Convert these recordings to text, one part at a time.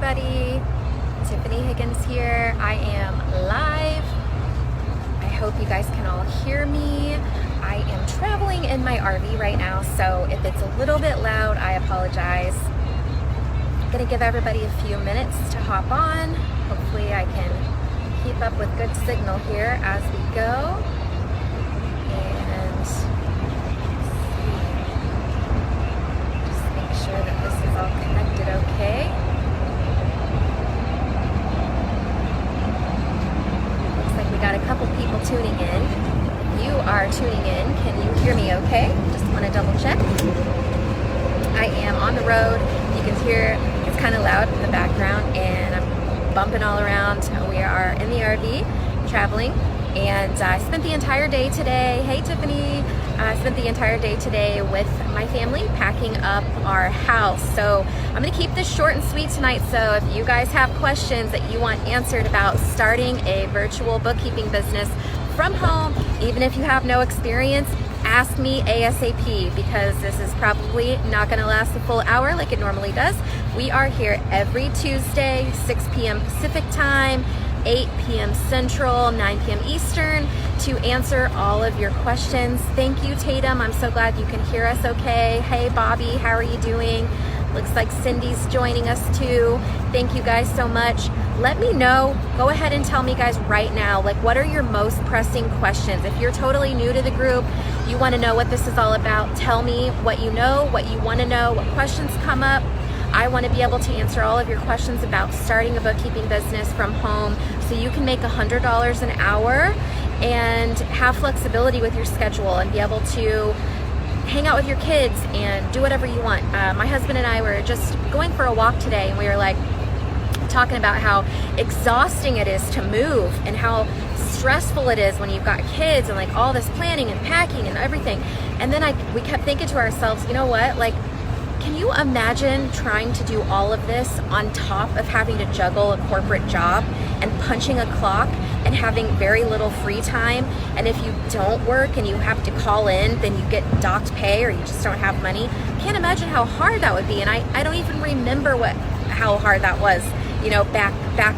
everybody. Tiffani Higgins here. I am live. I hope you guys can all hear me. I am traveling in my RV right now, so if it's a little bit loud, I apologize. I'm gonna give everybody a few minutes to hop on. Hopefully I can keep up with good signal here as we go. And just make sure that this is all connected okay. Looks like we got a couple people tuning in. If you are tuning in, can you hear me okay? Just want to double check. I am on the road. You can hear it's kind of loud in the background, and I'm bumping all around. We are in the RV traveling, and I spent the entire day today. Hey Tiffani. I spent the entire day today with my family packing up our house. So I'm going to keep this short and sweet tonight. So if you guys have questions that you want answered about starting a virtual bookkeeping business from home, even if you have no experience, ask me ASAP, because this is probably not going to last a full hour like it normally does. We are here every Tuesday, 6 p.m. Pacific time, 8 p.m. Central, 9 p.m. Eastern, to answer all of your questions. Thank you, Tatum. I'm so glad you can hear us okay. Hey, Bobby, how are you doing? Looks like Cindy's joining us too. Thank you guys so much. Let me know. Go ahead and tell me, guys, right now, like, what are your most pressing questions? If you're totally new to the group, you want to know what this is all about, tell me what you know, what you want to know, what questions come up. I want to be able to answer all of your questions about starting a bookkeeping business from home, so you can make $100 an hour and have flexibility with your schedule and be able to hang out with your kids and do whatever you want. My husband and I were just going for a walk today, and we were like talking about how exhausting it is to move and how stressful it is when you've got kids and like all this planning and packing and everything. And then we kept thinking to ourselves, you know what, like, can you imagine trying to do all of this on top of having to juggle a corporate job and punching a clock and having very little free time? And if you don't work and you have to call in, then you get docked pay, or you just don't have money. Can't imagine how hard that would be. And I don't even remember how hard that was, you know, back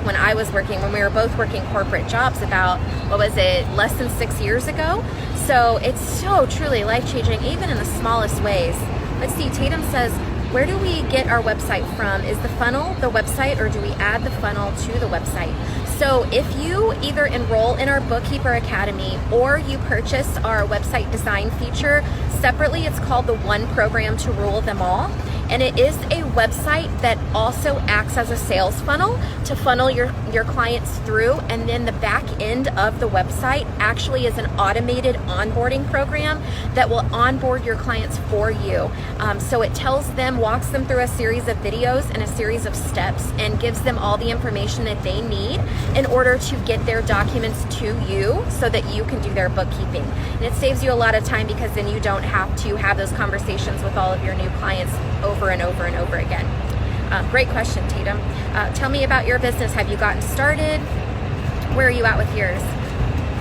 when I was working, when we were both working corporate jobs about, what was it, less than 6 years ago. So it's so truly life-changing, even in the smallest ways. Let's see, Tatum says, where do we get our website from? Is the funnel the website, or do we add the funnel to the website? So if you either enroll in our Bookkeeper Academy or you purchase our website design feature separately, it's called the One Program to Rule Them All. And it is a website that also acts as a sales funnel to funnel your clients through. And then the back end of the website actually is an automated onboarding program that will onboard your clients for you. So it walks them through a series of videos and a series of steps, and gives them all the information that they need in order to get their documents to you so that you can do their bookkeeping. And it saves you a lot of time, because then you don't have to have those conversations with all of your new clients over and over and over again. Great question, Tatum. Tell me about your business. Have you gotten started? Where are you at with yours?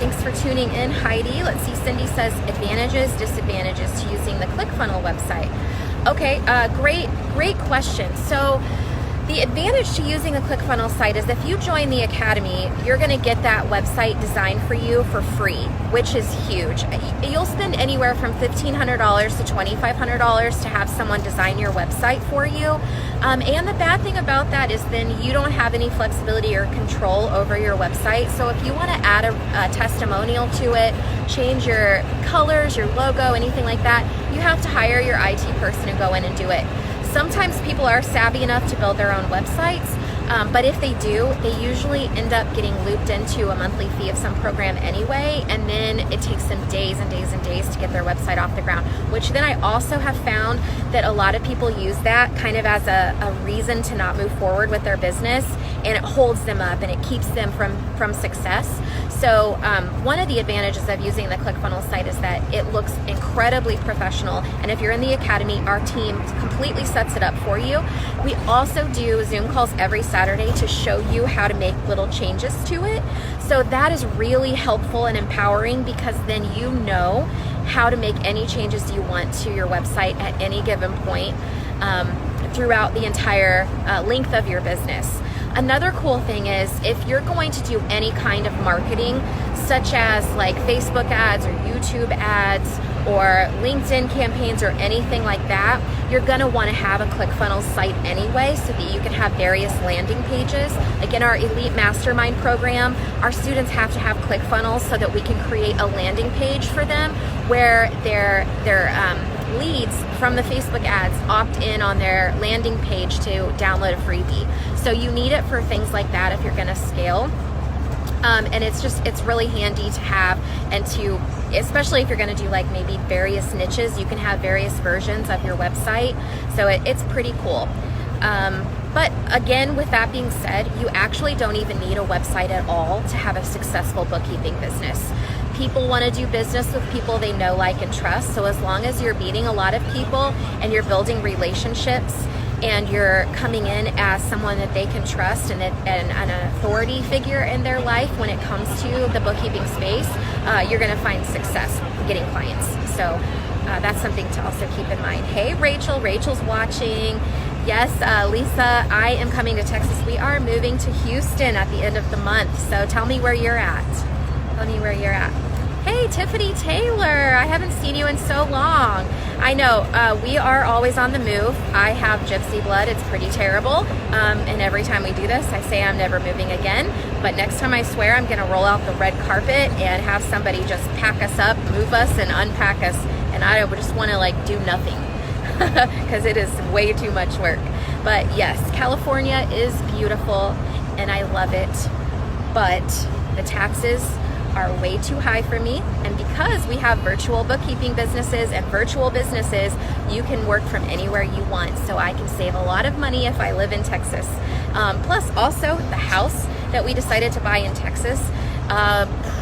Thanks for tuning in, Heidi. Let's see, Cindy says advantages, disadvantages to using the ClickFunnels website. Okay, great question. So the advantage to using the ClickFunnels site is if you join the Academy, you're going to get that website designed for you for free, which is huge. You'll spend anywhere from $1,500 to $2,500 to have someone design your website for you. And the bad thing about that is then you don't have any flexibility or control over your website. So if you want to add a testimonial to it, change your colors, your logo, anything like that, you have to hire your IT person and go in and do it. Sometimes people are savvy enough to build their own websites, but if they do, they usually end up getting looped into a monthly fee of some program anyway, and then it takes them days and days and days to get their website off the ground, which then I also have found that a lot of people use that kind of as a reason to not move forward with their business, and it holds them up and it keeps them from success. So one of the advantages of using the ClickFunnels site is that it looks incredibly professional. And if you're in the Academy, our team completely sets it up for you. We also do Zoom calls every Saturday to show you how to make little changes to it. So that is really helpful and empowering, because then you know how to make any changes you want to your website at any given point. throughout the entire length of your business. Another cool thing is if you're going to do any kind of marketing, such as like Facebook ads or YouTube ads or LinkedIn campaigns or anything like that, you're gonna wanna have a ClickFunnels site anyway so that you can have various landing pages. Like in our Elite Mastermind program, our students have to have ClickFunnels so that we can create a landing page for them where their leads from the Facebook ads opt in on their landing page to download a freebie. So you need it for things like that if you're gonna scale. And it's really handy to have, and to, especially if you're gonna do like maybe various niches, you can have various versions of your website. So it's pretty cool. But again, with that being said, you actually don't even need a website at all to have a successful bookkeeping business. People want to do business with people they know, like, and trust. So as long as you're meeting a lot of people and you're building relationships and you're coming in as someone that they can trust and an authority figure in their life when it comes to the bookkeeping space, you're going to find success getting clients. So that's something to also keep in mind. Hey, Rachel. Rachel's watching. Yes, Lisa, I am coming to Texas. We are moving to Houston at the end of the month. So tell me where you're at. Tell me where you're at. Hey, Tiffani Taylor, I haven't seen you in so long. I know, we are always on the move. I have gypsy blood, it's pretty terrible. And every time we do this, I say I'm never moving again. But next time I swear I'm gonna roll out the red carpet and have somebody just pack us up, move us, and unpack us. And I just wanna like do nothing because it is way too much work. But yes, California is beautiful and I love it, but the taxes are way too high for me. And because we have virtual bookkeeping businesses and virtual businesses, you can work from anywhere you want. So I can save a lot of money if I live in Texas. Plus also the house that we decided to buy in Texas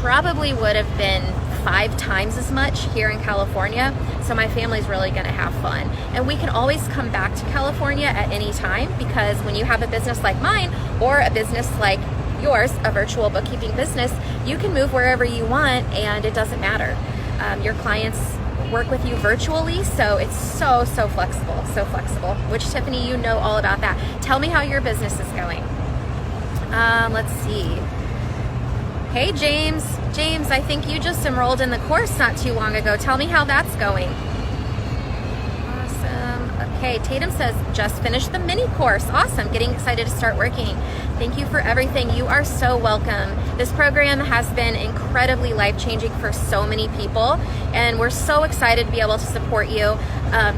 probably would have been 5 times as much here in California. So my family's really gonna have fun. And we can always come back to California at any time, because when you have a business like mine or a business like yours, a virtual bookkeeping business, you can move wherever you want and it doesn't matter. Your clients work with you virtually, so it's so flexible, which Tiffani, you know all about that. Tell me how your business is going. Let's see. Hey, James, I think you just enrolled in the course not too long ago. Tell me how that's going. Awesome. Okay, Tatum says, just finished the mini course. Awesome, getting excited to start working. Thank you for everything. You are so welcome. This program has been incredibly life-changing for so many people, and we're so excited to be able to support you.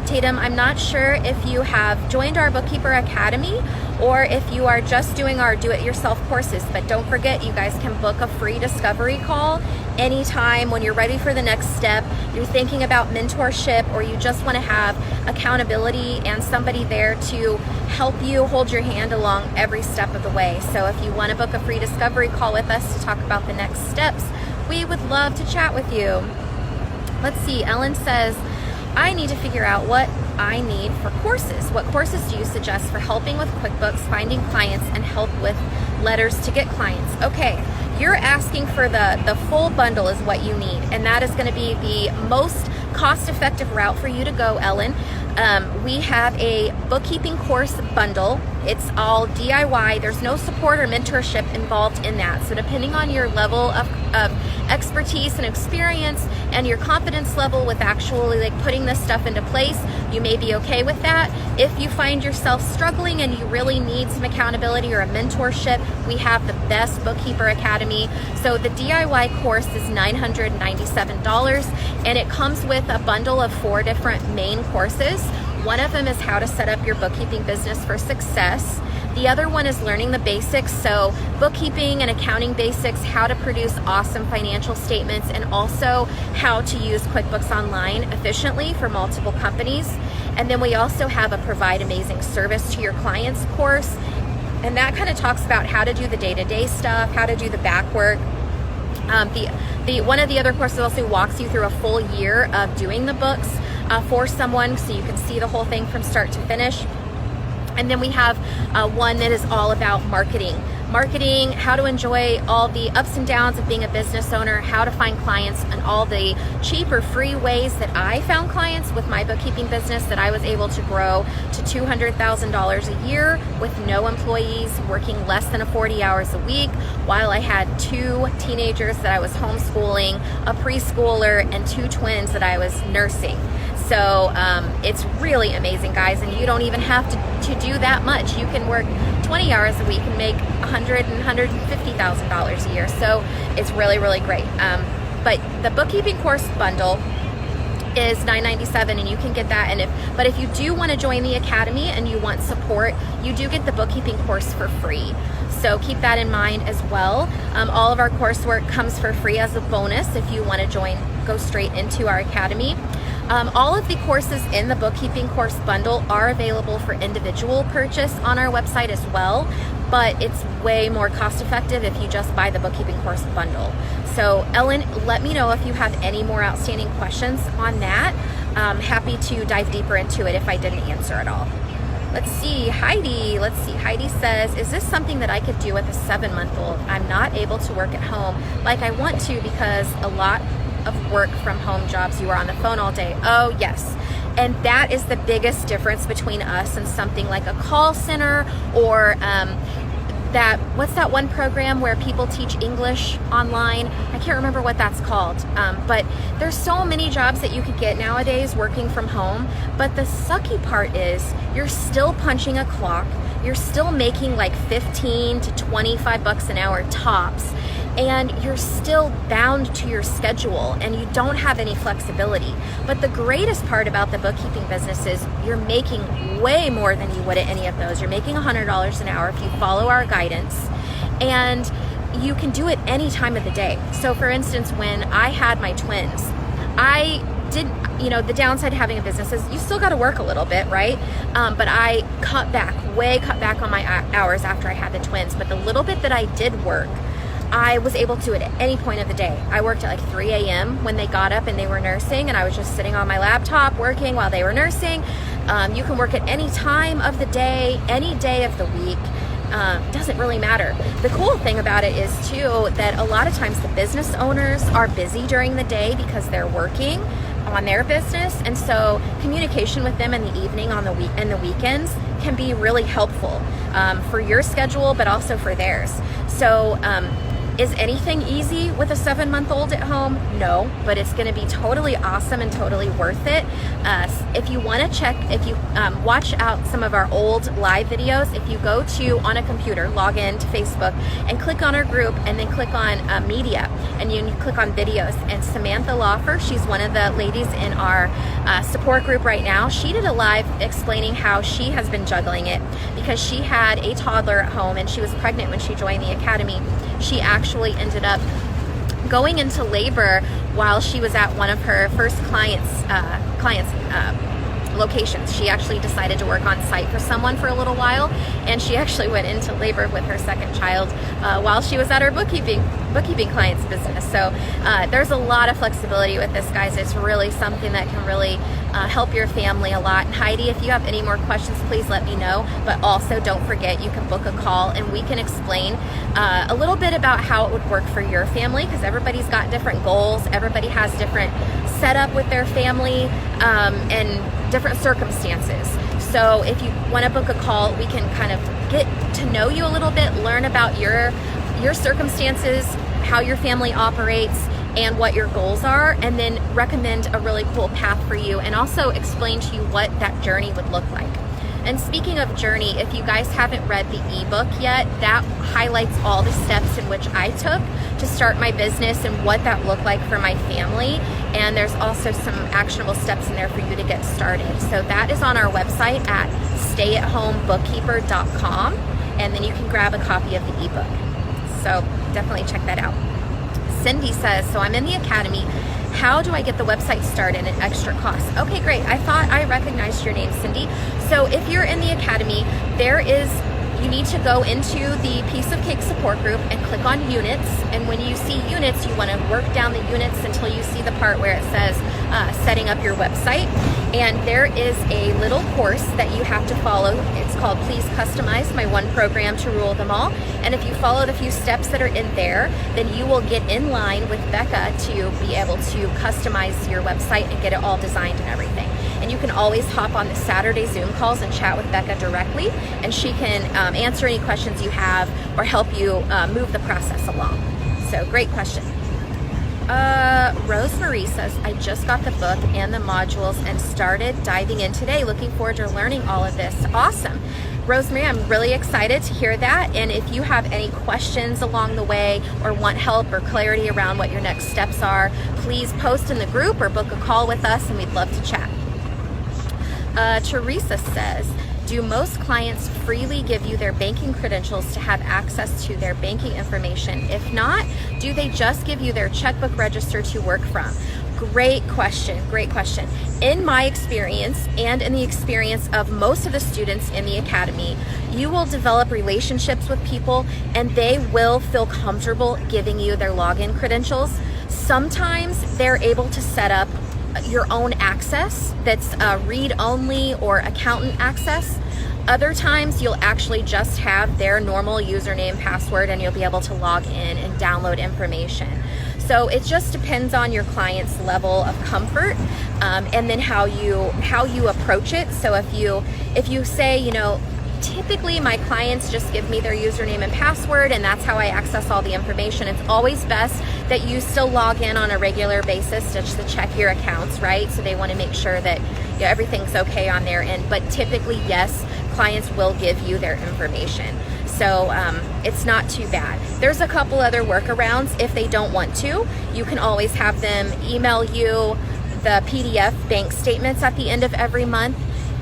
Tatum, I'm not sure if you have joined our Bookkeeper Academy or if you are just doing our do-it-yourself courses, but don't forget, you guys can book a free discovery call anytime when you're ready for the next step, you're thinking about mentorship, or you just want to have accountability and somebody there to help you hold your hand along every step of the way. So if you want to book a free discovery call with us to talk about the next steps, we would love to chat with you. Let's see, Ellen says, I need to figure out what I need for courses. What courses do you suggest for helping with QuickBooks, finding clients, and help with letters to get clients? Okay, you're asking for the full bundle is what you need, and that is going to be the most cost-effective route for you to go, Ellen. We have a bookkeeping course bundle. It's all DIY. There's no support or mentorship involved in that. So depending on your level of expertise and experience and your confidence level with actually like putting this stuff into place, you may be okay with that. If you find yourself struggling and you really need some accountability or a mentorship, we have the best Bookkeeper Academy. So the DIY course is $997, and it comes with a bundle of 4 different main courses. One of them is how to set up your bookkeeping business for success. The other one is learning the basics, so bookkeeping and accounting basics, how to produce awesome financial statements, and also how to use QuickBooks Online efficiently for multiple companies. And then we also have a Provide Amazing Service to Your Clients course, and that kind of talks about how to do the day-to-day stuff, how to do the back work. One of the other courses also walks you through a full year of doing the books for someone, so you can see the whole thing from start to finish. And then we have one that is all about marketing marketing, how to enjoy all the ups and downs of being a business owner, how to find clients, and all the cheap or free ways that I found clients with my bookkeeping business that I was able to grow to $200,000 a year with no employees, working less than 40 hours a week, while I had 2 teenagers that I was homeschooling, a preschooler, and 2 twins that I was nursing. So it's really amazing, guys, and you don't even have to do that much. You can work 20 hours a week and make $100,000 and $150,000 a year. So it's really, really great. But the bookkeeping course bundle is $9.97, and you can get that. But if you do want to join the academy and you want support, you do get the bookkeeping course for free. So keep that in mind as well. All of our coursework comes for free as a bonus if you want to join, go straight into our academy. All of the courses in the bookkeeping course bundle are available for individual purchase on our website as well, but it's way more cost effective if you just buy the bookkeeping course bundle. So Ellen, let me know if you have any more outstanding questions on that. Happy to dive deeper into it if I didn't answer at all. Let's see, Heidi. Heidi says, is this something that I could do with a 7-month-old? I'm not able to work at home like I want to because a lot of work from home jobs, you are on the phone all day. Oh, yes. And that is the biggest difference between us and something like a call center or what's that one program where people teach English online? I can't remember what that's called. But there's so many jobs that you could get nowadays working from home. But the sucky part is you're still punching a clock. You're still making like 15 to 25 bucks an hour tops. And you're still bound to your schedule and you don't have any flexibility. But the greatest part about the bookkeeping business is you're making way more than you would at any of those. You're making $100 an hour if you follow our guidance, and you can do it any time of the day. So for instance, when I had my twins, I did, the downside to having a business is you still got to work a little bit, right? But I cut back on my hours after I had the twins. But the little bit that I did work, I was able to do it at any point of the day. I worked at like 3 a.m. when they got up and they were nursing, and I was just sitting on my laptop working while they were nursing. You can work at any time of the day, any day of the week. Doesn't really matter. The cool thing about it is too that a lot of times the business owners are busy during the day because they're working on their business, and so communication with them in the evening on the weekends can be really helpful for your schedule, but also for theirs. So is anything easy with a 7-month-old at home? No, but it's going to be totally awesome and totally worth it. If you want to check, if you watch out some of our old live videos, if you go to, on a computer, log in to Facebook and click on our group and then click on media, and you click on videos, and Samantha Lawfer, she's one of the ladies in our support group right now, she did a live explaining how she has been juggling it because she had a toddler at home and she was pregnant when she joined the academy. She actually ended up going into labor while she was at one of her first clients' locations. She actually decided to work on site for someone for a little while, and she actually went into labor with her second child while she was at her bookkeeping client's business. So there's a lot of flexibility with this, guys. It's really something that can really help your family a lot. And Heidi, if you have any more questions, please let me know. But also don't forget, you can book a call and we can explain a little bit about how it would work for your family, because everybody's got different goals. Everybody has different setup with their family and different circumstances. So if you want to book a call, we can kind of get to know you a little bit, learn about your circumstances, how your family operates, and what your goals are, and then recommend a really cool path for you, and also explain to you what that journey would look like. And speaking of journey, if you guys haven't read the ebook yet, that highlights all the steps in which I took to start my business and what that looked like for my family. And there's also some actionable steps in there for you to get started. So that is on our website at stayatHomeBookkeeper.com, and then you can grab a copy of the ebook. So definitely check that out. Cindy says, so I'm in the academy. How do I get the website started at extra cost? Okay, great. I thought I recognized your name, Cindy. So if you're in the academy, there is you need to go into the Piece of Cake support group and click on units. And when you see units, you want to work down the units until you see the part where it says setting up your website. And there is a little course that you have to follow. It's called Please Customize My One Program to Rule Them All. And if you followed a few steps that are in there, then you will get in line with Becca to be able to customize your website and get it all designed and everything. And you can always hop on the Saturday Zoom calls and chat with Becca directly, and she can answer any questions you have or help you move the process along. So great question. Rosemary says, I just got the book and the modules and started diving in today. Looking forward to learning all of this. Awesome. Rosemary, I'm really excited to hear that. And if you have any questions along the way or want help or clarity around what your next steps are, please post in the group or book a call with us and we'd love to chat. Teresa says, do most clients freely give you their banking credentials to have access to their banking information? If not, do they just give you their checkbook register to work from? Great question, great question. In my experience and in the experience of most of the students in the academy, you will develop relationships with people and they will feel comfortable giving you their login credentials. Sometimes they're able to set up your own access that's read-only or accountant access. Other times you'll actually just have their normal username, password, and you'll be able to log in and download information. So it just depends on your client's level of comfort and then how you approach it. So if you say, you know, typically my clients just give me their username and password and that's how I access all the information. It's always best that you still log in on a regular basis just to check your accounts, right? So they want to make sure that everything's okay on their end. But typically, yes, clients will give you their information. So it's not too bad. There's a couple other workarounds. If they don't want to, you can always have them email you the PDF bank statements at the end of every month.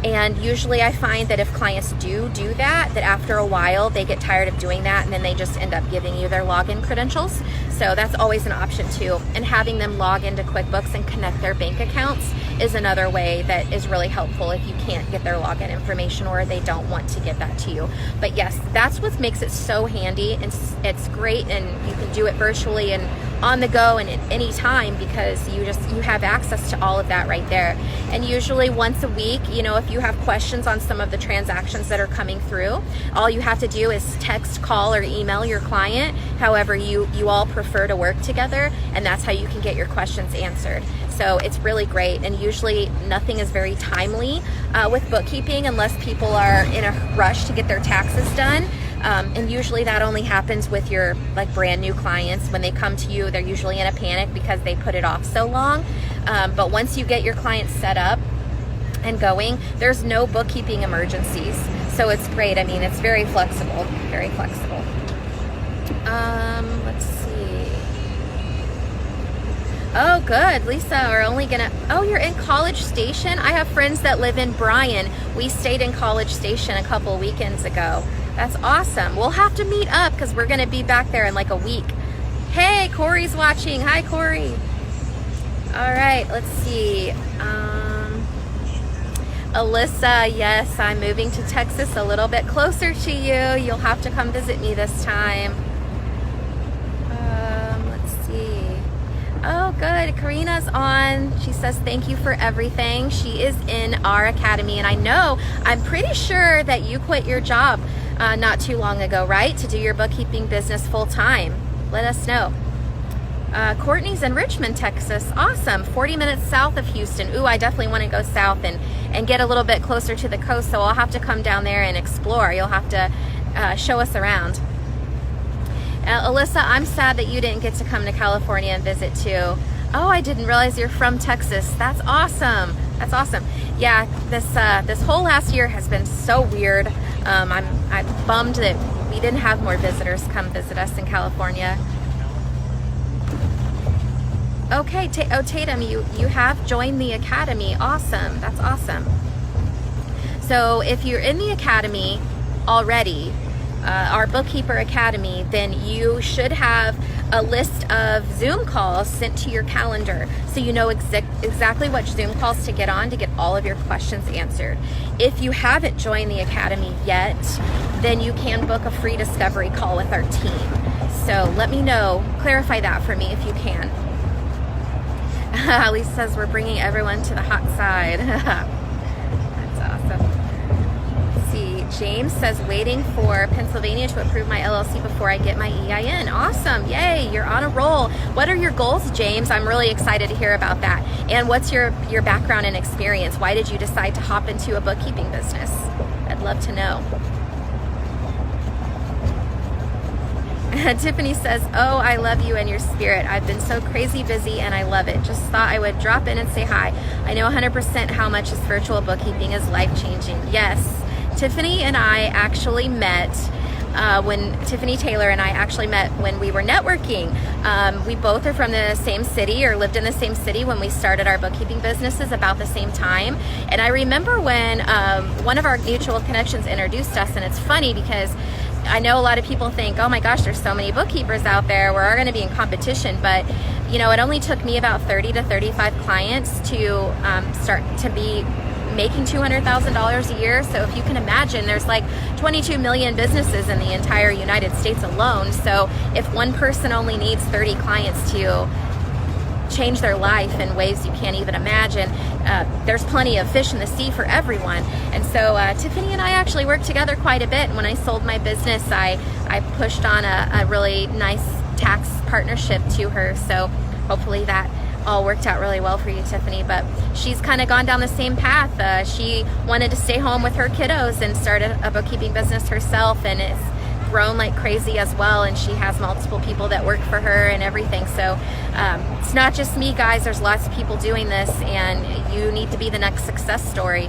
And usually I find that if clients do that after a while, they get tired of doing that and then they just end up giving you their login credentials. So that's always an option too. And having them log into QuickBooks and connect their bank accounts is another way that is really helpful if you can't get their login information or they don't want to give that to you. But yes, that's what makes it so handy, and it's great, and you can do it virtually and on the go and at any time because you have access to all of that right there. And usually once a week, you know, if you have questions on some of the transactions that are coming through, all you have to do is text, call, or email your client, however you all prefer to work together, and that's how you can get your questions answered. So it's really great, and usually nothing is very timely with bookkeeping unless people are in a rush to get their taxes done. And usually that only happens with your brand new clients. When they come to you, they're usually in a panic because they put it off so long. But once you get your clients set up and going, there's no bookkeeping emergencies. So it's great. I mean, it's very flexible, very flexible. Let's see. Oh, good. Lisa, you're in College Station? I have friends that live in Bryan. We stayed in College Station a couple weekends ago. That's awesome. We'll have to meet up because we're going to be back there in like a week. Hey, Corey's watching. Hi, Corey. All right, let's see. Alyssa, yes, I'm moving to Texas a little bit closer to you. You'll have to come visit me this time. Let's see. Oh, good. Karina's on. She says, thank you for everything. She is in our academy, and I'm pretty sure that you quit your job not too long ago, right? To do your bookkeeping business full time. Let us know. Courtney's in Richmond, Texas. Awesome. 40 minutes south of Houston. Ooh, I definitely want to go south and get a little bit closer to the coast, so I'll have to come down there and explore. You'll have to show us around. Alyssa, I'm sad that you didn't get to come to California and visit too. Oh, I didn't realize you're from Texas. That's awesome. That's awesome. Yeah, this whole last year has been so weird. I'm bummed that we didn't have more visitors come visit us in California. Okay, Tatum, you have joined the academy. Awesome. That's awesome. So if you're in the academy already, our Bookkeeper Academy, then you should have a list of Zoom calls sent to your calendar, so you know exactly what Zoom calls to get on to get all of your questions answered. If you haven't joined the Academy yet, then you can book a free discovery call with our team. So let me know, clarify that for me if you can. Lisa says we're bringing everyone to the hot side. That's awesome. Let's see, James says waiting for Pennsylvania to approve my LLC before I get my EIN. Awesome, yay, you're on a roll. What are your goals, James? I'm really excited to hear about that. And what's your background and experience? Why did you decide to hop into a bookkeeping business? I'd love to know. Tiffany says, oh, I love you and your spirit. I've been so crazy busy and I love it. Just thought I would drop in and say hi. I know 100% how much this virtual bookkeeping is life-changing. Yes, Tiffany and I actually met Tiffani Taylor and I actually met when we were networking. We both are from the same city or lived in the same city when we started our bookkeeping businesses about the same time. And I remember when one of our mutual connections introduced us, and it's funny because I know a lot of people think, oh my gosh, there's so many bookkeepers out there, we're going to be in competition, but you know, it only took me about 30 to 35 clients to start to be making $200,000 a year. So if you can imagine, there's like 22 million businesses in the entire United States alone. So if one person only needs 30 clients to change their life in ways you can't even imagine, there's plenty of fish in the sea for everyone. And so Tiffani and I actually worked together quite a bit. And when I sold my business, I pushed on a really nice tax partnership to her. So hopefully that all worked out really well for you, Tiffani. But she's kind of gone down the same path. She wanted to stay home with her kiddos and started a bookkeeping business herself, and it's grown like crazy as well, and she has multiple people that work for her and everything. So it's not just me, guys. There's lots of people doing this, and you need to be the next success story.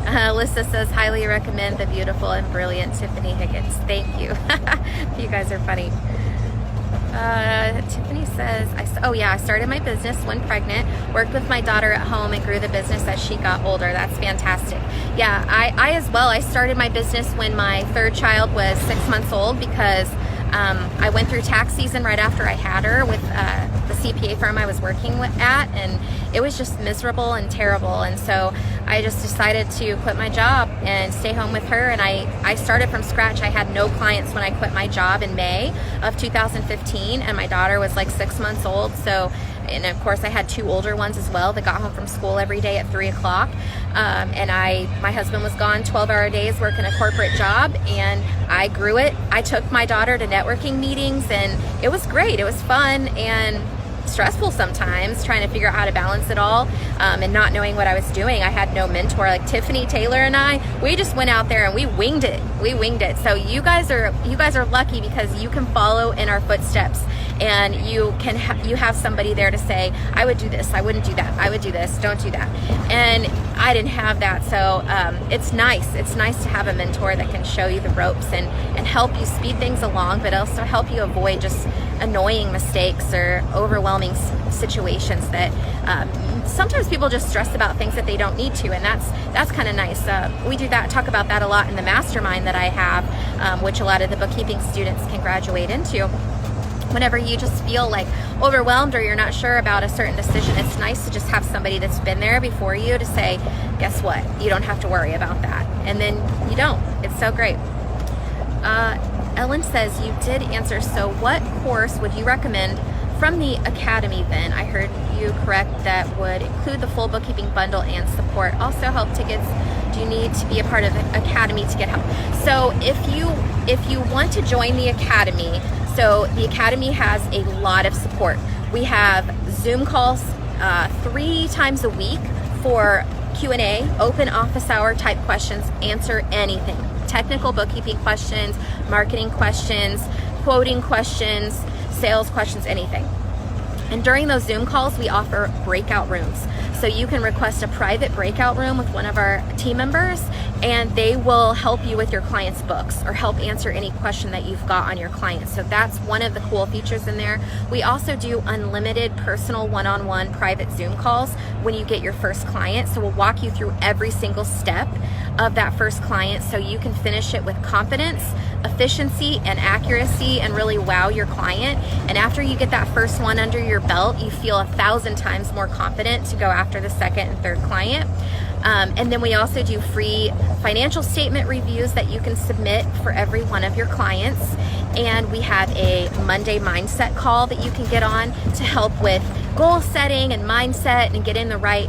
Alyssa says, highly recommend the beautiful and brilliant Tiffani Higgins. Thank you. You guys are funny. Tiffani says, I started my business when pregnant, worked with my daughter at home, and grew the business as she got older. That's fantastic. Yeah, I as well. I started my business when my third child was 6 months old because I went through tax season right after I had her with the CPA firm I was working at, and it was just miserable and terrible. And so I just decided to quit my job and stay home with her. And I started from scratch. I had no clients when I quit my job in May of 2015, and my daughter was like 6 months old. So, and of course I had two older ones as well that got home from school every day at 3 o'clock. And my husband was gone 12-hour days working a corporate job, and I grew it. I took my daughter to networking meetings, and it was great. It was fun and stressful sometimes, trying to figure out how to balance it all, and not knowing what I was doing. I had no mentor. Like Tiffani Taylor and I, we just went out there and we winged it. So you guys are lucky because you can follow in our footsteps, and you have somebody there to say, I would do this, I wouldn't do that, I would do this, don't do that. And I didn't have that. So it's nice to have a mentor that can show you the ropes and help you speed things along, but also help you avoid just annoying mistakes or overwhelming situations that sometimes people just stress about things that they don't need to, and that's kind of nice. We do talk about that a lot in the mastermind that I have, which a lot of the bookkeeping students can graduate into. Whenever you just feel like overwhelmed or you're not sure about a certain decision, it's nice to just have somebody that's been there before you to say, guess what, you don't have to worry about that. And then you don't. It's so great. Ellen says, you did answer, so what course would you recommend from the Academy then? I heard you correct, that would include the full bookkeeping bundle and support. Also help tickets. Do you need to be a part of the Academy to get help? So if you want to join the Academy, so the Academy has a lot of support. We have Zoom calls 3 times a week for Q&A, open office hour type questions, answer anything. Technical bookkeeping questions, marketing questions, quoting questions, sales questions, anything. And during those Zoom calls, we offer breakout rooms. So you can request a private breakout room with one of our team members, and they will help you with your client's books or help answer any question that you've got on your client. So that's one of the cool features in there. We also do unlimited personal one-on-one private Zoom calls when you get your first client. So we'll walk you through every single step of that first client so you can finish it with confidence, efficiency, and accuracy, and really wow your client. And after you get that first one under your belt, you feel 1,000 times more confident to go after the second and third client. And then we also do free financial statement reviews that you can submit for every one of your clients. And we have a Monday mindset call that you can get on to help with goal setting and mindset and get in the right,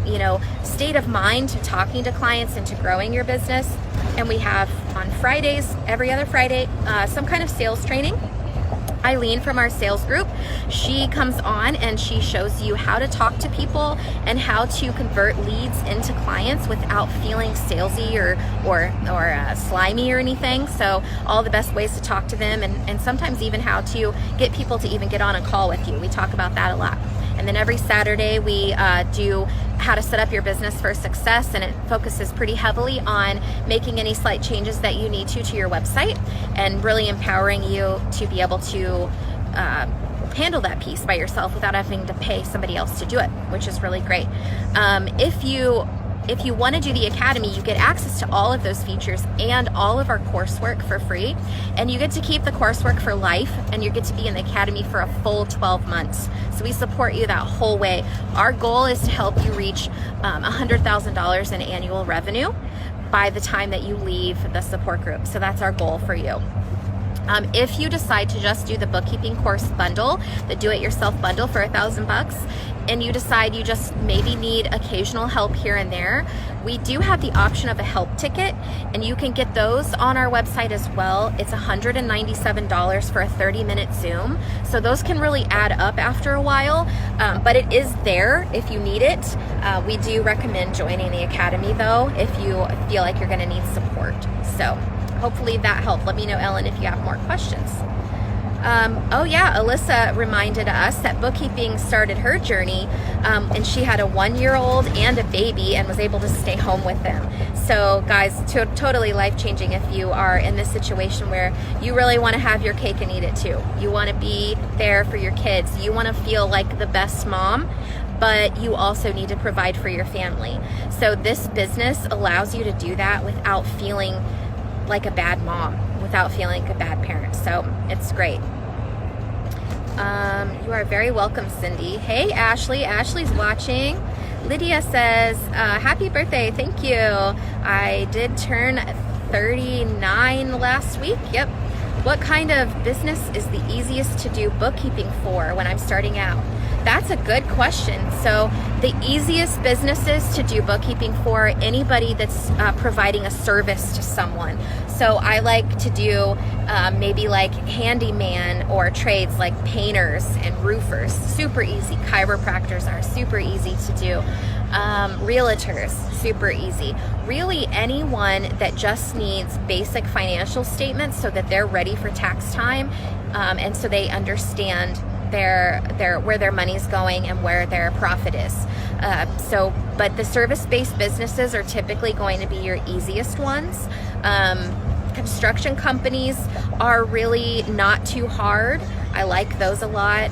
state of mind to talking to clients and to growing your business. And we have on Fridays, every other Friday, some kind of sales training. Eileen from our sales group, she comes on and she shows you how to talk to people and how to convert leads into clients without feeling salesy or slimy or anything. So all the best ways to talk to them, and sometimes even how to get people to even get on a call with you. We talk about that a lot. And then every Saturday we do how to set up your business for success, and it focuses pretty heavily on making any slight changes that you need to your website and really empowering you to be able to handle that piece by yourself without having to pay somebody else to do it, which is really great. If you want to do the Academy, you get access to all of those features and all of our coursework for free. And you get to keep the coursework for life, and you get to be in the Academy for a full 12 months. So we support you that whole way. Our goal is to help you reach $100,000 in annual revenue by the time that you leave the support group. So that's our goal for you. If you decide to just do the bookkeeping course bundle, the do-it-yourself bundle for $1,000, and you decide you just maybe need occasional help here and there, we do have the option of a help ticket, and you can get those on our website as well. It's $197 for a 30-minute Zoom. So those can really add up after a while, but it is there if you need it. We do recommend joining the Academy though, if you feel like you're gonna need support. So hopefully that helped. Let me know, Ellen, if you have more questions. Oh yeah, Alyssa reminded us that bookkeeping started her journey, and she had a 1-year-old and a baby and was able to stay home with them. So guys, totally life-changing if you are in this situation where you really want to have your cake and eat it too. You want to be there for your kids. You want to feel like the best mom, but you also need to provide for your family. So this business allows you to do that without feeling like a bad mom, without feeling like a bad parent. So it's great. You are very welcome, Cindy. Hey, Ashley. Ashley's watching. Lydia says, happy birthday. Thank you. I did turn 39 last week. Yep. What kind of business is the easiest to do bookkeeping for when I'm starting out? That's a good question. So the easiest businesses to do bookkeeping for, anybody that's providing a service to someone. So I like to do maybe like handyman or trades like painters and roofers. Super easy. Chiropractors are super easy to do. Realtors, super easy. Really anyone that just needs basic financial statements so that they're ready for tax time, and so they understand where their money's going and where their profit is. But the service-based businesses are typically going to be your easiest ones. Construction companies are really not too hard. I like those a lot.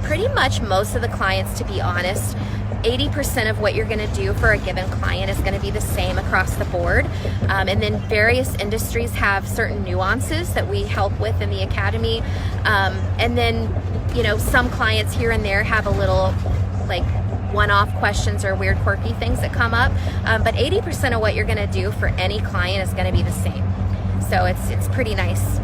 Pretty much most of the clients, to be honest, 80% of what you're going to do for a given client is going to be the same across the board. And then various industries have certain nuances that we help with in the Academy. And then, some clients here and there have a little like one-off questions or weird quirky things that come up. But 80% of what you're going to do for any client is going to be the same. So it's pretty nice.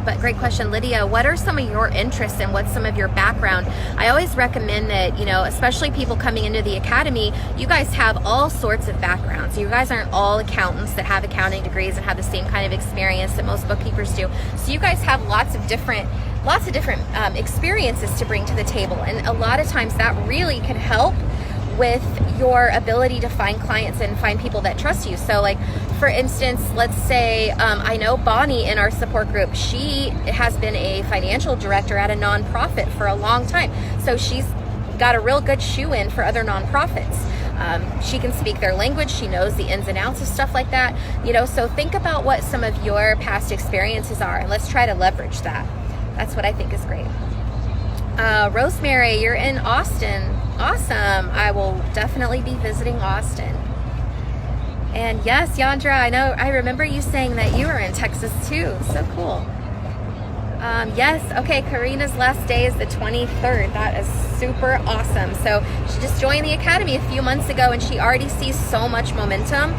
But great question, Lydia. What are some of your interests and what's some of your background? I always recommend that, especially people coming into the Academy, you guys have all sorts of backgrounds. You guys aren't all accountants that have accounting degrees and have the same kind of experience that most bookkeepers do. So you guys have lots of different experiences to bring to the table. And a lot of times that really can help with your ability to find clients and find people that trust you. So like, for instance, let's say, I know Bonnie in our support group, she has been a financial director at a nonprofit for a long time. So she's got a real good shoe-in for other nonprofits. She can speak their language. She knows the ins and outs of stuff like that. So think about what some of your past experiences are, and let's try to leverage that. That's what I think is great. Rosemary, you're in Austin. Awesome. I will definitely be visiting Austin. And yes, Yandra, I remember you saying that you were in Texas too. So cool. Yes, okay, Karina's last day is the 23rd. That is super awesome. So she just joined the Academy a few months ago, and she already sees so much momentum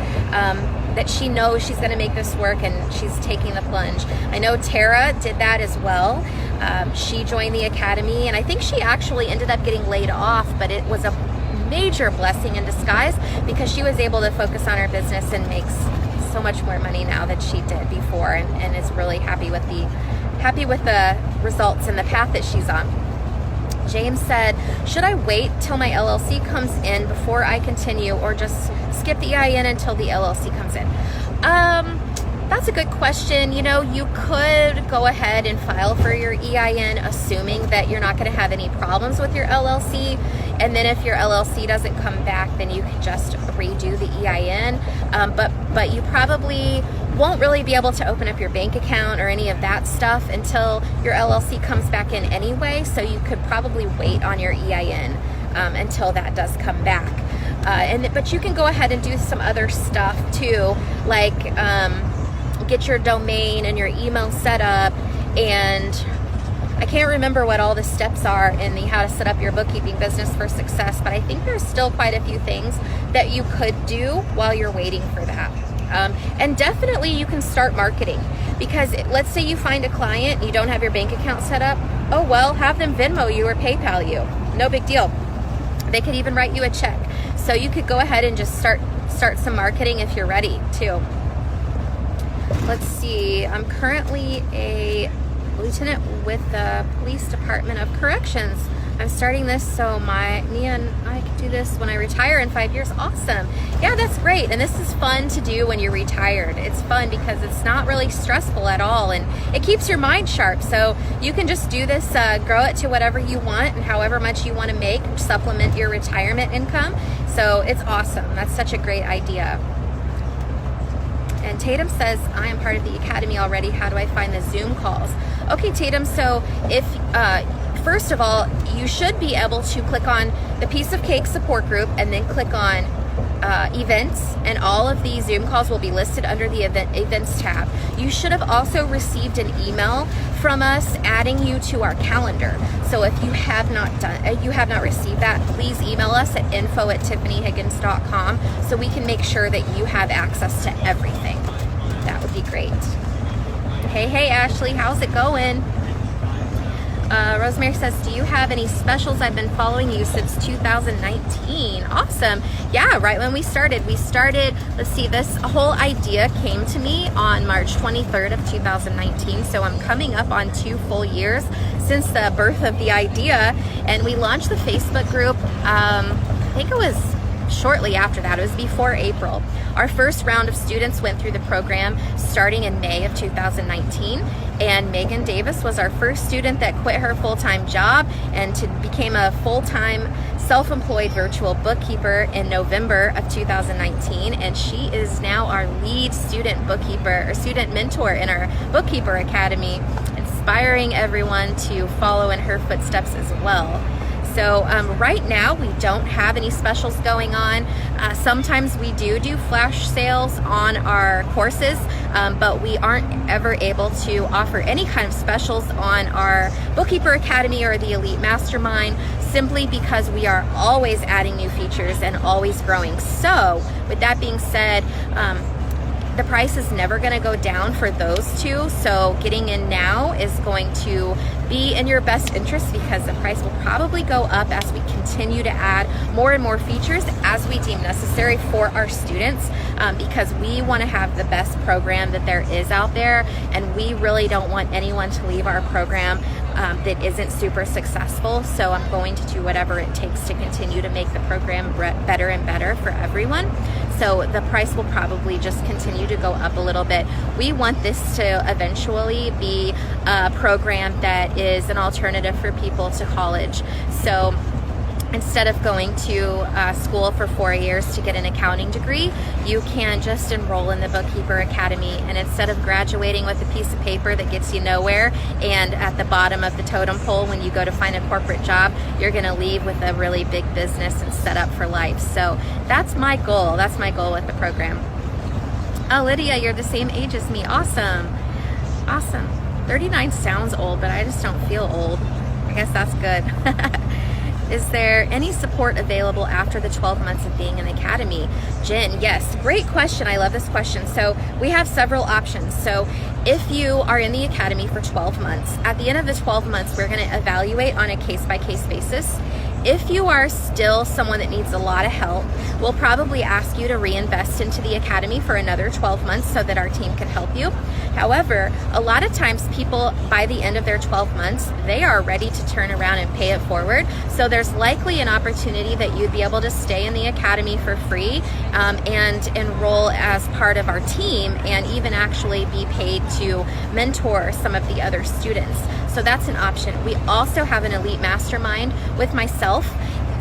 that she knows she's going to make this work, and she's taking the plunge. I know Tara did that as well. She joined the Academy, and I think she actually ended up getting laid off, but it was a major blessing in disguise because she was able to focus on her business and makes so much more money now than she did before, and is really happy with the results and the path that she's on. James said, should I wait till my LLC comes in before I continue, or just skip the EIN until the LLC comes in? That's a good question. You could go ahead and file for your EIN, assuming that you're not going to have any problems with your LLC. And then if your LLC doesn't come back, then you can just redo the EIN. But you probably won't really be able to open up your bank account or any of that stuff until your LLC comes back in anyway. So you could probably wait on your EIN until that does come back. But you can go ahead and do some other stuff too, like get your domain and your email set up, and I can't remember what all the steps are in the how to set up your bookkeeping business for success, but I think there's still quite a few things that you could do while you're waiting for that. And definitely you can start marketing, because let's say you find a client and you don't have your bank account set up. Oh well, have them Venmo you or PayPal you. No big deal. They could even write you a check. So you could go ahead and just start some marketing if you're ready too. Let's see, I'm currently a lieutenant with the Police Department of Corrections. I'm starting this so me and I can do this when I retire in 5 years. Awesome. Yeah, that's great. And this is fun to do when you're retired. It's fun because it's not really stressful at all, and it keeps your mind sharp. So you can just do this, grow it to whatever you want and however much you want to make, supplement your retirement income. So it's awesome. That's such a great idea. And Tatum says, I am part of the Academy already. How do I find the Zoom calls? Okay, Tatum, so if first of all, you should be able to click on the Piece of Cake support group and then click on events, and all of the Zoom calls will be listed under the events tab. You should have also received an email from us adding you to our calendar. So if you have not received that, please email us at info@tiffanihiggins.com so we can make sure that you have access to everything. That would be great. Hey Ashley, how's it going? Rosemary says, do you have any specials? I've been following you since 2019. Awesome. Yeah, right when we started, let's see, this whole idea came to me on March 23rd of 2019. So I'm coming up on 2 full years since the birth of the idea. And we launched the Facebook group, I think it was shortly after that. It was before April. Our first round of students went through the program starting in May of 2019, and Megan Davis was our first student that quit her full-time job and became a full-time self-employed virtual bookkeeper in November of 2019, and she is now our lead student bookkeeper or student mentor in our Bookkeeper Academy, inspiring everyone to follow in her footsteps as well. So right now we don't have any specials going on. Sometimes we do flash sales on our courses, but we aren't ever able to offer any kind of specials on our Bookkeeper Academy or the Elite Mastermind, simply because we are always adding new features and always growing. So with that being said, the price is never going to go down for those two. So getting in now is going to be in your best interest, because the price will probably go up as we continue to add more and more features as we deem necessary for our students, because we want to have the best program that there is out there, and we really don't want anyone to leave our program that isn't super successful. So I'm going to do whatever it takes to continue to make the program better and better for everyone. So the price will probably just continue to go up a little bit. We want this to eventually be a program that is an alternative for people to college. So Instead of going to school for 4 years to get an accounting degree, you can just enroll in the Bookkeeper Academy. And instead of graduating with a piece of paper that gets you nowhere, and at the bottom of the totem pole when you go to find a corporate job, you're going to leave with a really big business and set up for life. So that's my goal. That's my goal with the program. Oh, Lydia, you're the same age as me. Awesome. Awesome. 39 sounds old, but I just don't feel old. I guess that's good. Is there any support available after the 12 months of being in the academy? Jen, yes, great question. I love this question. So we have several options. So if you are in the academy for 12 months, at the end of the 12 months, we're going to evaluate on a case-by-case basis. If you are still someone that needs a lot of help, we'll probably ask you to reinvest into the academy for another 12 months so that our team can help you. However, a lot of times people, by the end of their 12 months, they are ready to turn around and pay it forward. So there's likely an opportunity that you'd be able to stay in the academy for free and enroll as part of our team, and even actually be paid to mentor some of the other students. So that's an option. We also have an elite mastermind with myself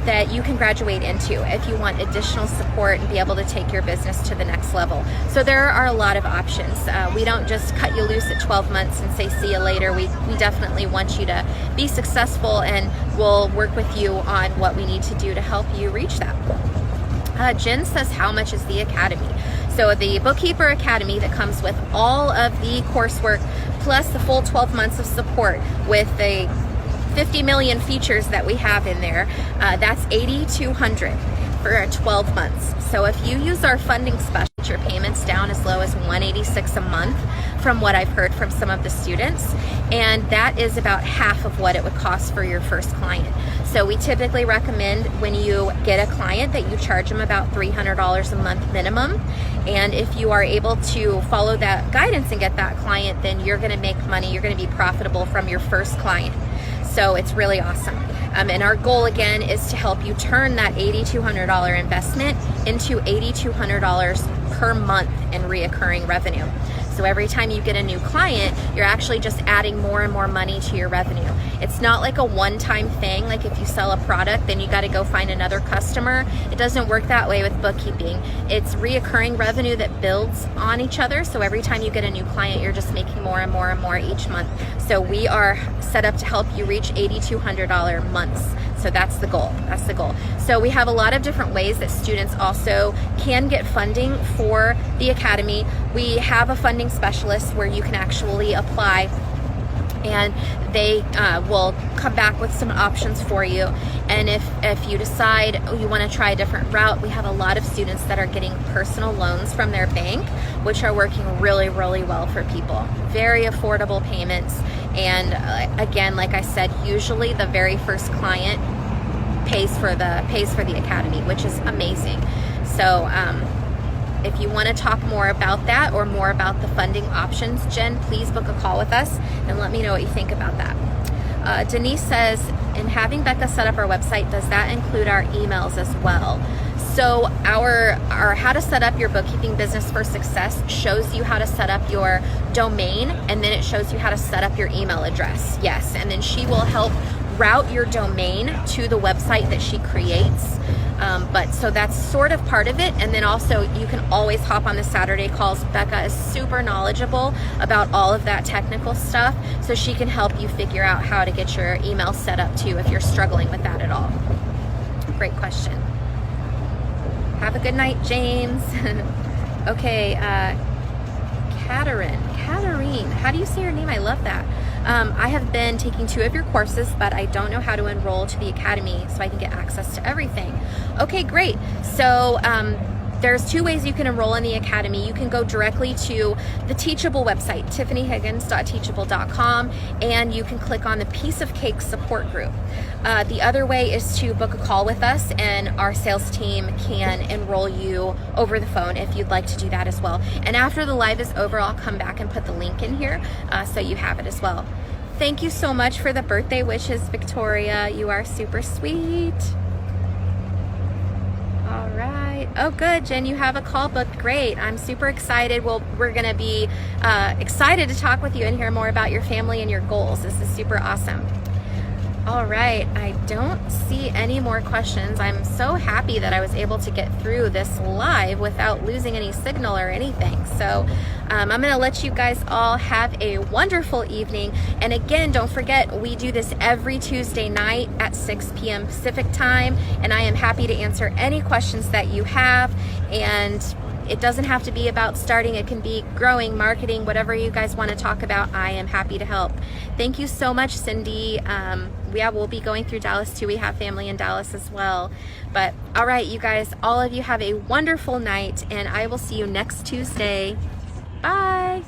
that you can graduate into if you want additional support and be able to take your business to the next level. So there are a lot of options. We don't just cut you loose at 12 months and say see you later. We definitely want you to be successful, and we'll work with you on what we need to do to help you reach that. Jen says, how much is the academy? So the Bookkeeper Academy that comes with all of the coursework plus the full 12 months of support with the 50 million features that we have in there, that's $8,200 for 12 months. So if you use our funding special, your payments down as low as $186 a month from what I've heard from some of the students, and that is about half of what it would cost for your first client. So we typically recommend when you get a client that you charge them about $300 a month minimum, and if you are able to follow that guidance and get that client, then you're going to make money, you're going to be profitable from your first client. So it's really awesome. And our goal again is to help you turn that $8,200 investment into $8,200 per month in reoccurring revenue. So every time you get a new client, you're actually just adding more and more money to your revenue. It's not like a one-time thing, like if you sell a product, then you got to go find another customer. It doesn't work that way with bookkeeping. It's reoccurring revenue that builds on each other. So every time you get a new client, you're just making more and more and more each month. So we are set up to help you reach $8,200 months. So that's the goal. That's the goal. So we have a lot of different ways that students also can get funding for the academy. We have a funding specialist where you can actually apply, and they will come back with some options for you. And if you decide you want to try a different route, we have a lot of students that are getting personal loans from their bank, which are working really, really well for people. Very affordable payments. And again, like I said, usually the very first client pays for the academy, which is amazing. So if you want to talk more about that or more about the funding options, Jen, please book a call with us and let me know what you think about that. Denise says, in having Becca set up our website, does that include our emails as well? So our how to set up your bookkeeping business for success shows you how to set up your domain, and then it shows you how to set up your email address. Yes, and then she will help route your domain to the website that she creates. But so that's sort of part of it. And then also you can always hop on the Saturday calls. Becca is super knowledgeable about all of that technical stuff, so she can help you figure out how to get your email set up too if you're struggling with that at all. Great question. Have a good night, James. Okay, Katarine, how do you say your name? I love that. I have been taking 2 of your courses, but I don't know how to enroll to the academy so I can get access to everything. Okay, great. So there's 2 ways you can enroll in the academy. You can go directly to the Teachable website, tiffanyhiggins.teachable.com, and you can click on the Piece of Cake support group. The other way is to book a call with us, and our sales team can enroll you over the phone if you'd like to do that as well. And after the live is over, I'll come back and put the link in here so you have it as well. Thank you so much for the birthday wishes, Victoria. You are super sweet. All right. Oh, good, Jen, you have a call booked. Great. I'm super excited. Well, we're going to be excited to talk with you and hear more about your family and your goals. This is super awesome. All right, I don't see any more questions. I'm so happy that I was able to get through this live without losing any signal or anything. So I'm gonna let you guys all have a wonderful evening. And again, don't forget, we do this every Tuesday night at 6 p.m. Pacific time, and I am happy to answer any questions that you have. And it doesn't have to be about starting. It can be growing, marketing, whatever you guys want to talk about. I am happy to help. Thank you so much, Cindy. We'll be going through Dallas too. We have family in Dallas as well. But all right, you guys, all of you have a wonderful night, and I will see you next Tuesday. Bye.